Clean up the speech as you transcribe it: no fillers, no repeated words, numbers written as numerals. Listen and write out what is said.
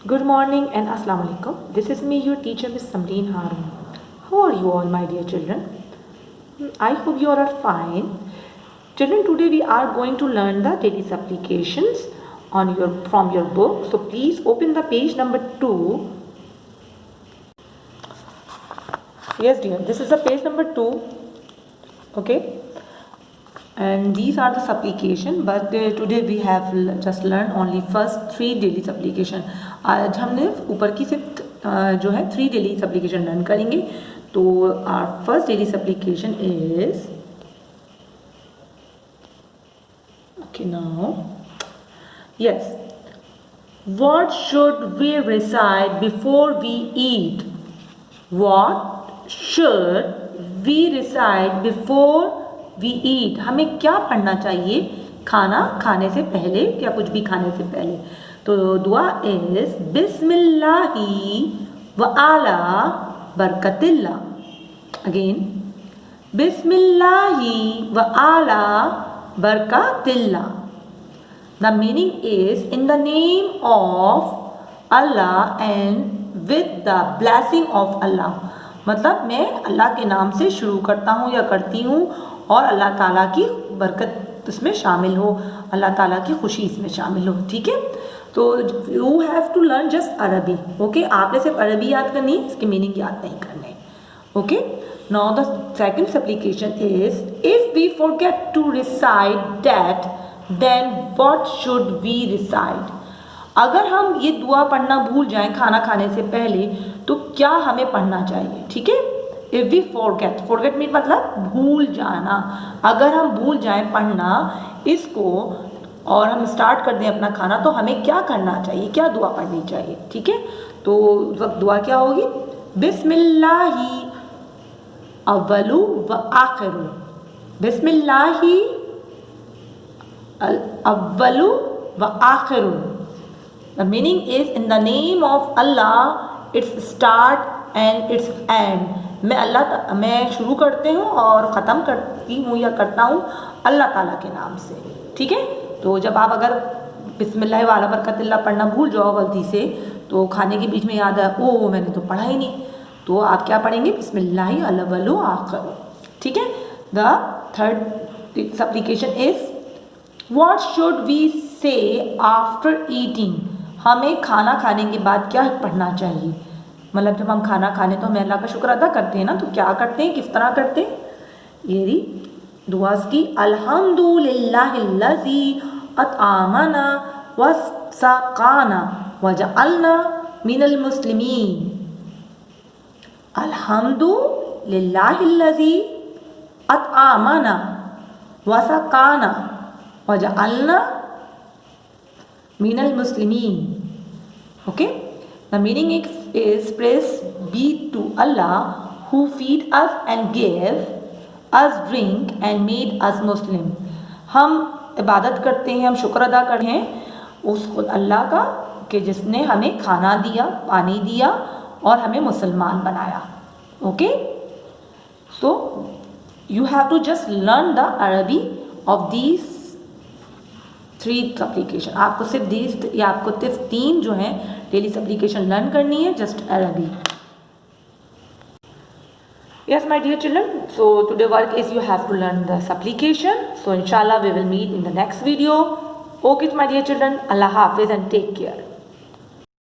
Good morning and Assalamu alaikum. This is me, your teacher, Miss Samreen Harun. How are you all, my dear children? I hope you all are fine. Children, today we are going to learn the daily supplications from your book. So please open the page number 2. Yes, dear. This is the page number 2. Okay. And these are the supplication, but today we have just learned only first 3 daily supplication. आज हमने ऊपर की सिर्फ जो है 3 daily supplication learn करेंगे. तो our first daily supplication is, okay, now yes, what should we recite before we eat? What should we recite before we eat? हमें क्या पढ़ना चाहिए खाना खाने से पहले या कुछ भी खाने से पहले? तो दुआ इज बिस्मिल्लाही व आला बरकतिल्ला. अगेन बिस्मिल्लाही व आला बरकतिल्ला. The meaning is in the name of Allah and with the blessing of Allah. मतलब मैं अल्लाह के नाम से शुरू करता हूँ या करती हूँ और अल्लाह ताला की बरकत इसमें शामिल हो, अल्लाह ताला की खुशी इसमें शामिल हो. ठीक है. तो you have to learn just Arabi. Okay, आपने सिर्फ अरबी याद करनी है, इसके मीनिंग याद नहीं करने. Okay. Now the second supplication is if we forget to recite that then what should we recite. अगर हम ये दुआ पढ़ना भूल जाएं खाना खाने से पहले तो क्या हमें पढ़ना चाहिए? ठीक है. इफ वी फॉरगेट मीन मतलब भूल जाना. अगर हम भूल जाएं पढ़ना इसको और हम स्टार्ट कर दें अपना खाना तो हमें क्या करना चाहिए, क्या दुआ पढ़नी चाहिए? ठीक है. तो दुआ क्या होगी? बिस्मिल्लाही अव्वलु व आखिरु. बिस्मिल्लाही अव्वलु व आखिरु. The meaning is in the name of Allah it's start and it's end. मैं शुरू करते हूँ और ख़त्म करती हूँ या करता हूँ अल्लाह ताला के नाम से. ठीक है. तो जब आप अगर बिस्मिल्लाह वाला बरकतिल्लाह पढ़ना भूल जाओ गलती से तो खाने के बीच में याद है ओ मैंने तो पढ़ा ही नहीं, तो आप क्या पढ़ेंगे? बिस्मिल्लाह अव्वलु आखिरु. ठीक है. The third supplication is what should we say after eating. हमें खाना खाने के बाद क्या पढ़ना चाहिए? मतलब जब हम खाना खाने तो हम अल्लाह का शुक्र अदा करते हैं ना, तो क्या करते हैं, किस तरह करते हैं? ये री दुआस की अल्हम्दुलिल्लाहिल्लज़ी अतआमना वसक़ाना वजअलना मिनल मुस्लिमीन. अल्हम्दुलिल्लाहिल्लज़ी अतआमना वसक़ाना वजअलना मिनल मुस्लिमीन. Okay. The meaning is praise be to Allah who feed us and gave us drink and made us Muslim. हम इबादत करते हैं, हम शुक्र अदा करते हैं उस अल्लाह का कि जिसने हमें खाना दिया, पानी दिया और हमें मुसलमान बनाया. Okay. So you have to just learn the Arabi of these 3 supplication. आपको सिर्फ आपको सिर्फ 3 जो हैं डेली सप्लिकेशन लर्न करनी है, जस्ट अरबी. Yes, my dear children, so today work is you have to learn the supplication. So inshallah we will meet in the next video. Okay, my dear children, Allah Hafiz and take care.